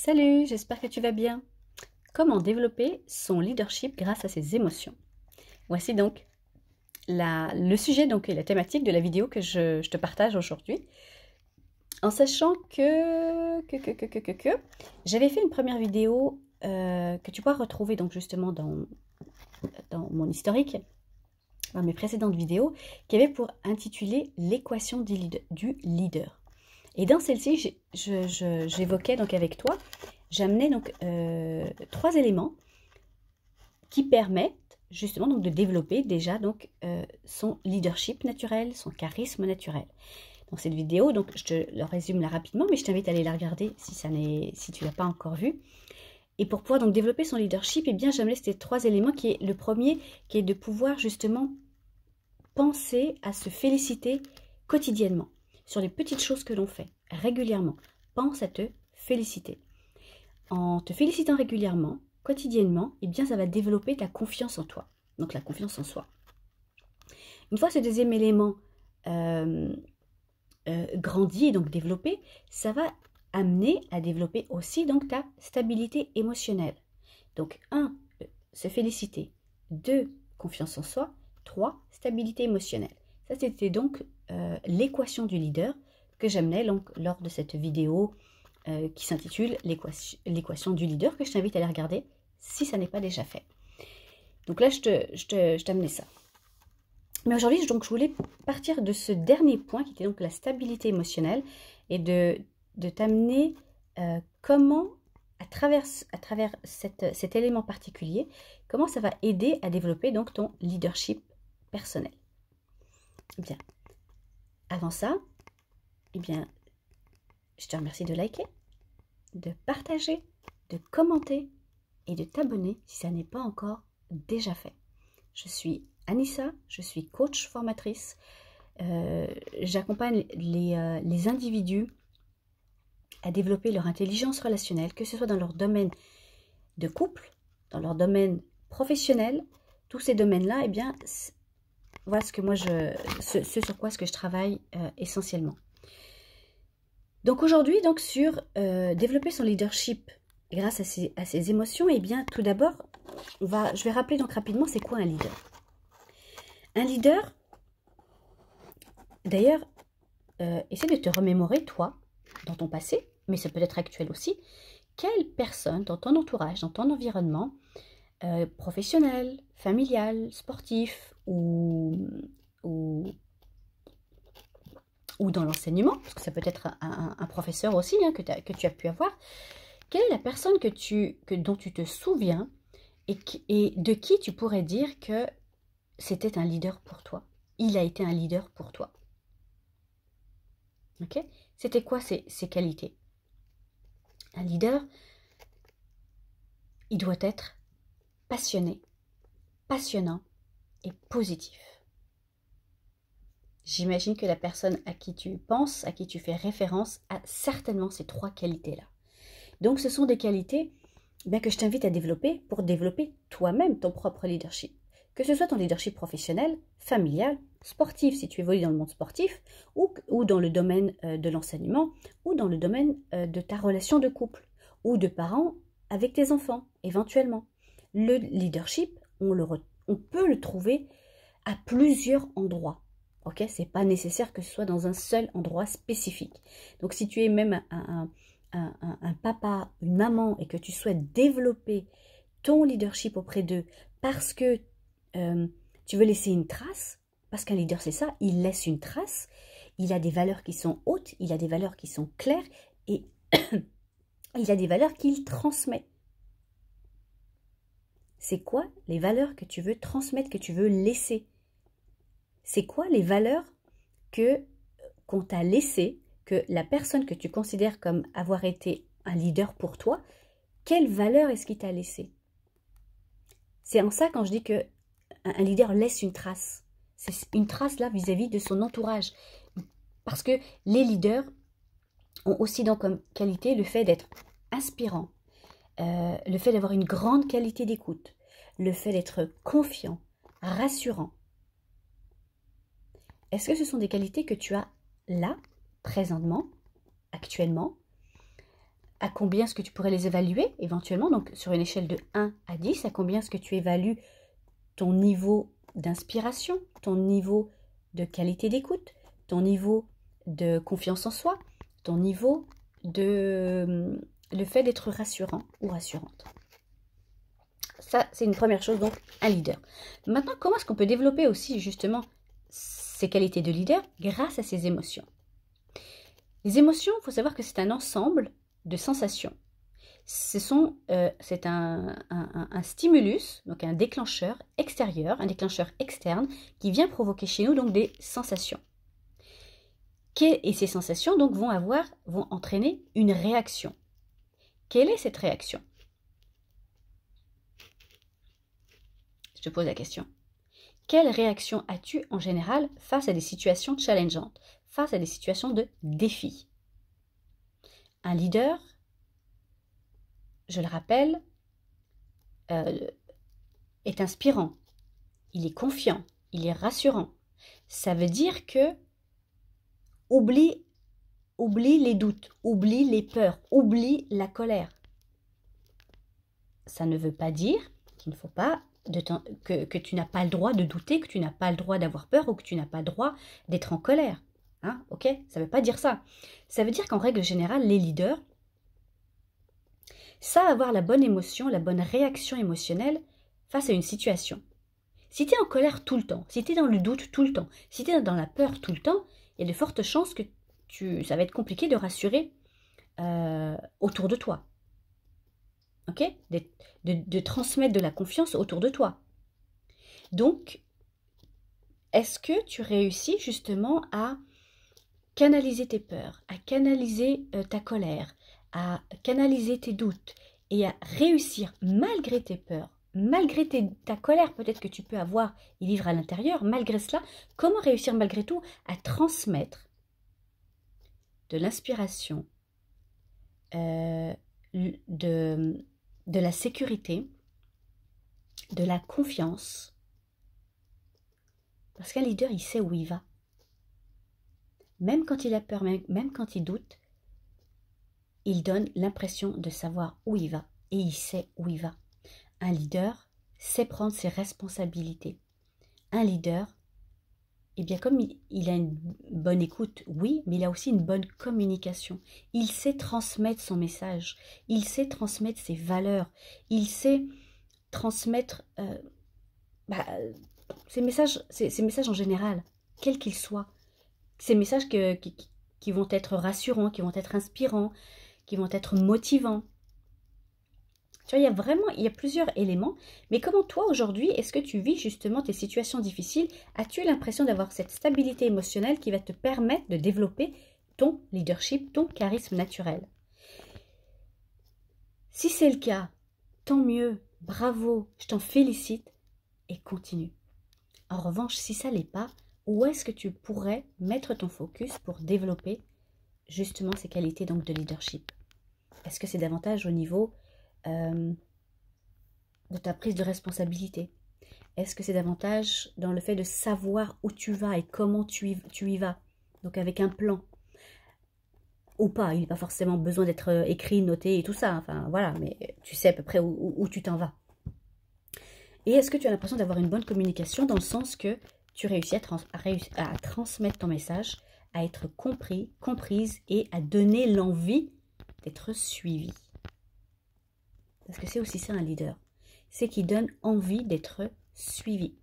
Salut, j'espère que tu vas bien. Comment développer son leadership grâce à ses émotions? Voici donc le sujet et la thématique de la vidéo que je te partage aujourd'hui. En sachant que j'avais fait une première vidéo que tu pourras retrouver donc justement dans mon historique, dans mes précédentes vidéos, qui avait pour intituler l'équation du leader. Et dans celle-ci, j'évoquais donc avec toi, j'amenais donc 3 éléments qui permettent justement donc de développer déjà donc son leadership naturel, son charisme naturel. Dans cette vidéo, donc je te le résume là rapidement, mais je t'invite à aller la regarder si tu ne l'as pas encore vue. Et pour pouvoir donc développer son leadership, eh bien j'amenais ces 3 éléments qui est le premier, qui est de pouvoir justement penser à se féliciter quotidiennement sur les petites choses que l'on fait régulièrement. Pense à te féliciter. En te félicitant régulièrement, quotidiennement, eh bien ça va développer ta confiance en toi. Donc la confiance en soi. Une fois ce deuxième élément grandi et donc développé, ça va amener à développer aussi donc ta stabilité émotionnelle. Donc 1, se féliciter. 2, confiance en soi. 3, stabilité émotionnelle. Ça c'était donc l'équation du leader que j'amenais lors de cette vidéo qui s'intitule l'équation du leader, que je t'invite à aller regarder si ça n'est pas déjà fait. Donc là, je t'amenais ça. Mais aujourd'hui, je voulais partir de ce dernier point qui était donc la stabilité émotionnelle et de t'amener comment, à travers cet élément particulier, comment ça va aider à développer donc ton leadership personnel. Bien, avant ça, eh bien, je te remercie de liker, de partager, de commenter et de t'abonner si ça n'est pas encore déjà fait. Je suis Anissa, je suis coach formatrice. J'accompagne les individus à développer leur intelligence relationnelle, que ce soit dans leur domaine de couple, dans leur domaine professionnel. Tous ces domaines-là, eh bien, voilà ce sur quoi je travaille essentiellement. Donc aujourd'hui, donc sur développer son leadership grâce à ses émotions, eh bien tout d'abord, je vais rappeler donc rapidement c'est quoi un leader. Un leader, d'ailleurs, essaie de te remémorer toi, dans ton passé, mais ça peut être actuel aussi, quelle personne dans ton entourage, dans ton environnement, professionnel, familial, sportif ou dans l'enseignement, parce que ça peut être un professeur aussi hein, que tu as pu avoir. Quelle est la personne dont tu te souviens et de qui tu pourrais dire que c'était un leader pour toi? Il a été un leader pour toi. Ok? C'était quoi ses qualités? Un leader, il doit être passionné, passionnant et positif. J'imagine que la personne à qui tu penses, à qui tu fais référence, a certainement ces 3 qualités-là. Donc ce sont des qualités que je t'invite à développer pour développer toi-même ton propre leadership. Que ce soit ton leadership professionnel, familial, sportif, si tu évolues dans le monde sportif, ou dans le domaine de l'enseignement, ou dans le domaine de ta relation de couple, ou de parents avec tes enfants, éventuellement. Le leadership, on peut le trouver à plusieurs endroits. Ok, c'est pas nécessaire que ce soit dans un seul endroit spécifique. Donc si tu es même un papa, une maman et que tu souhaites développer ton leadership auprès d'eux parce que tu veux laisser une trace, parce qu'un leader c'est ça, il laisse une trace, il a des valeurs qui sont hautes, il a des valeurs qui sont claires et il a des valeurs qu'il transmet. C'est quoi les valeurs que tu veux transmettre, que tu veux laisser? C'est quoi les valeurs qu'on t'a laissées, que la personne que tu considères comme avoir été un leader pour toi, quelle valeur est-ce qu'il t'a laissé? C'est en ça quand je dis que un leader laisse une trace. C'est une trace là vis-à-vis de son entourage. Parce que les leaders ont aussi donc comme qualité le fait d'être inspirant, le fait d'avoir une grande qualité d'écoute, le fait d'être confiant, rassurant. Est-ce que ce sont des qualités que tu as là, présentement, actuellement, à combien est-ce que tu pourrais les évaluer éventuellement? Donc, sur une échelle de 1 à 10, à combien est-ce que tu évalues ton niveau d'inspiration, ton niveau de qualité d'écoute, ton niveau de confiance en soi, ton niveau de le fait d'être rassurant ou rassurante. Ça, c'est une première chose, donc un leader. Maintenant, comment est-ce qu'on peut développer aussi justement ces qualités de leader grâce à ses émotions? Les émotions, il faut savoir que c'est un ensemble de sensations. C'est un stimulus, donc un déclencheur extérieur, un déclencheur externe qui vient provoquer chez nous donc des sensations. Et ces sensations donc vont entraîner une réaction. Quelle est cette réaction? Je te pose la question. Quelle réaction as-tu en général face à des situations challengeantes, face à des situations de défi? Un leader, je le rappelle, est inspirant, il est confiant, il est rassurant. Ça veut dire que oublie les doutes, oublie les peurs, oublie la colère. Ça ne veut pas dire qu'il ne faut pas que tu n'as pas le droit de douter, que tu n'as pas le droit d'avoir peur ou que tu n'as pas le droit d'être en colère. Hein, ok? Ça ne veut pas dire ça. Ça veut dire qu'en règle générale, les leaders savent avoir la bonne émotion, la bonne réaction émotionnelle face à une situation. Si tu es en colère tout le temps, si tu es dans le doute tout le temps, si tu es dans la peur tout le temps, il y a de fortes chances que ça va être compliqué de rassurer autour de toi. Ok? De transmettre de la confiance autour de toi. Donc, est-ce que tu réussis justement à canaliser tes peurs, à canaliser ta colère, à canaliser tes doutes et à réussir malgré tes peurs, malgré ta colère peut-être que tu peux avoir et vivre à l'intérieur, malgré cela, comment réussir malgré tout à transmettre de l'inspiration, de la sécurité, de la confiance, parce qu'un leader, il sait où il va. Même quand il a peur, même quand il doute, il donne l'impression de savoir où il va et il sait où il va. Un leader sait prendre ses responsabilités. Un leader, eh bien comme il a une bonne écoute, oui, mais il a aussi une bonne communication. Il sait transmettre son message, il sait transmettre ses valeurs, il sait transmettre ses messages en général, quels qu'ils soient. Ces messages qui vont être rassurants, qui vont être inspirants, qui vont être motivants. Tu vois, il y a plusieurs éléments. Mais comment toi, aujourd'hui, est-ce que tu vis justement tes situations difficiles? As-tu l'impression d'avoir cette stabilité émotionnelle qui va te permettre de développer ton leadership, ton charisme naturel? Si c'est le cas, tant mieux, bravo, je t'en félicite et continue. En revanche, si ça ne l'est pas, où est-ce que tu pourrais mettre ton focus pour développer justement ces qualités donc de leadership? Est-ce que c'est davantage au niveau de ta prise de responsabilité? Est-ce que c'est davantage dans le fait de savoir où tu vas et comment tu y vas? Donc avec un plan. Ou pas, il n'est pas forcément besoin d'être écrit, noté et tout ça. Enfin voilà, mais tu sais à peu près où tu t'en vas. Et est-ce que tu as l'impression d'avoir une bonne communication dans le sens que tu réussis à transmettre ton message, à être compris, comprise et à donner l'envie d'être suivi? Parce que c'est aussi ça un leader. C'est qu'il donne envie d'être suivi.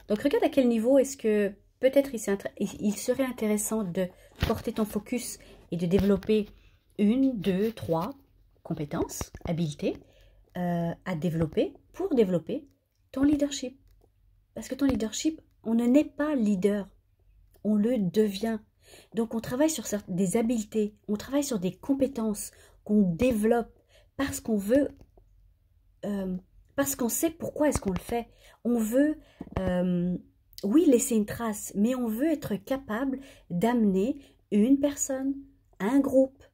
Donc regarde à quel niveau est-ce que peut-être il serait intéressant de porter ton focus et de développer 1, 2, 3 compétences, habiletés à développer pour développer ton leadership. Parce que ton leadership, on ne naît pas leader, on le devient. Donc on travaille sur des habiletés, on travaille sur des compétences qu'on développe parce qu'on veut, parce qu'on sait pourquoi est-ce qu'on le fait. On veut, oui, laisser une trace, mais on veut être capable d'amener une personne, un groupe,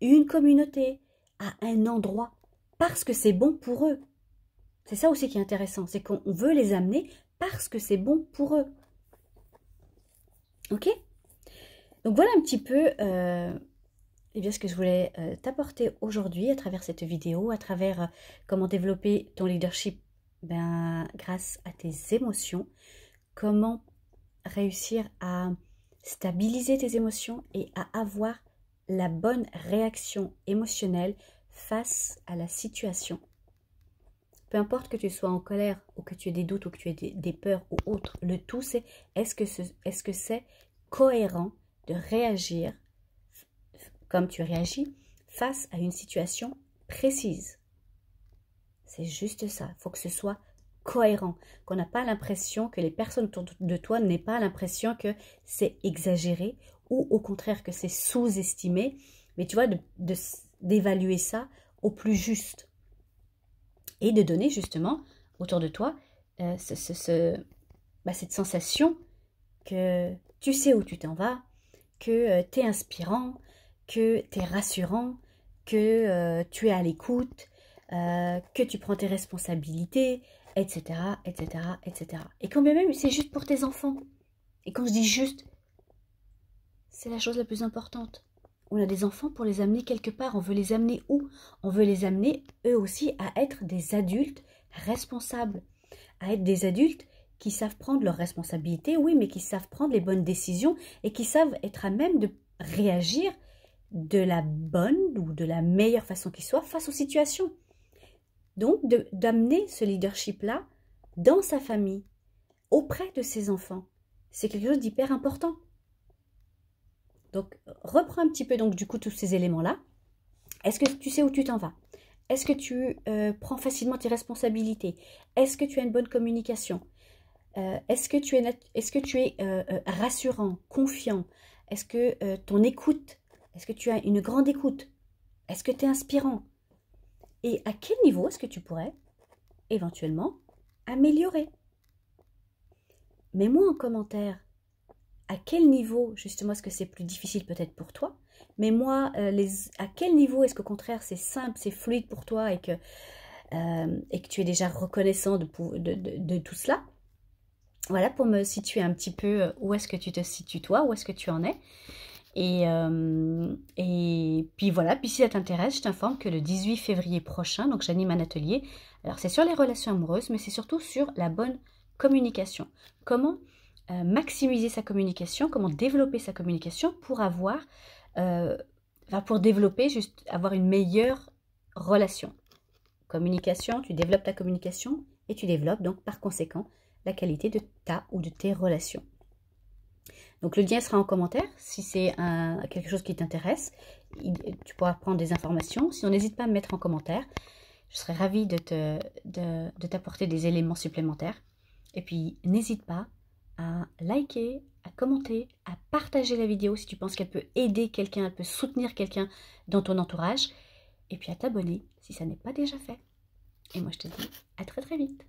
une communauté à un endroit parce que c'est bon pour eux. C'est ça aussi qui est intéressant, c'est qu'on veut les amener parce que c'est bon pour eux. Ok? Donc voilà un petit peu eh bien, ce que je voulais t'apporter aujourd'hui à travers cette vidéo, à travers comment développer ton leadership grâce à tes émotions, comment réussir à stabiliser tes émotions et à avoir la bonne réaction émotionnelle face à la situation. Peu importe que tu sois en colère ou que tu aies des doutes ou que tu aies des peurs ou autres, le tout c'est est-ce que c'est cohérent de réagir comme tu réagis face à une situation précise. C'est juste ça, il faut que ce soit cohérent, qu'on n'a pas l'impression, que les personnes autour de toi n'aient pas l'impression que c'est exagéré ou au contraire que c'est sous-estimé, mais tu vois, d'évaluer ça au plus juste et de donner justement autour de toi cette sensation que tu sais où tu t'en vas, que tu es inspirant, que tu es rassurant, que tu es à l'écoute, que tu prends tes responsabilités, etc., etc., etc. Et quand bien même c'est juste pour tes enfants. Et quand je dis juste, c'est la chose la plus importante. On a des enfants pour les amener quelque part. On veut les amener où? On veut les amener eux aussi à être des adultes responsables, à être des adultes qui savent prendre leurs responsabilités, oui, mais qui savent prendre les bonnes décisions et qui savent être à même de réagir de la bonne ou de la meilleure façon qui soit face aux situations. Donc, d'amener ce leadership-là dans sa famille, auprès de ses enfants, c'est quelque chose d'hyper important. Donc, reprends un petit peu donc du coup tous ces éléments-là. Est-ce que tu sais où tu t'en vas? Est-ce que tu prends facilement tes responsabilités? Est-ce que tu as une bonne communication? Est-ce que tu es rassurant, confiant? Est-ce que ton écoute, est-ce que tu as une grande écoute? Est-ce que tu es inspirant? Et à quel niveau est-ce que tu pourrais éventuellement améliorer? Mets-moi en commentaire à quel niveau justement est-ce que c'est plus difficile peut-être pour toi? Mets-moi à quel niveau est-ce qu'au contraire c'est simple, c'est fluide pour toi et que tu es déjà reconnaissant de tout cela? Voilà, pour me situer un petit peu où est-ce que tu te situes toi, où est-ce que tu en es. Et puis voilà, puis si ça t'intéresse, je t'informe que le 18 février prochain, donc j'anime un atelier. Alors c'est sur les relations amoureuses, mais c'est surtout sur la bonne communication. Comment maximiser sa communication, comment développer sa communication pour pour développer, juste avoir une meilleure relation. Communication, tu développes ta communication et tu développes donc par conséquent la qualité de ta ou de tes relations. Donc le lien sera en commentaire si c'est quelque chose qui t'intéresse. Tu pourras prendre des informations. Sinon, n'hésite pas à me mettre en commentaire. Je serai ravie de t'apporter des éléments supplémentaires. Et puis, n'hésite pas à liker, à commenter, à partager la vidéo si tu penses qu'elle peut aider quelqu'un, elle peut soutenir quelqu'un dans ton entourage. Et puis à t'abonner si ça n'est pas déjà fait. Et moi, je te dis à très très vite.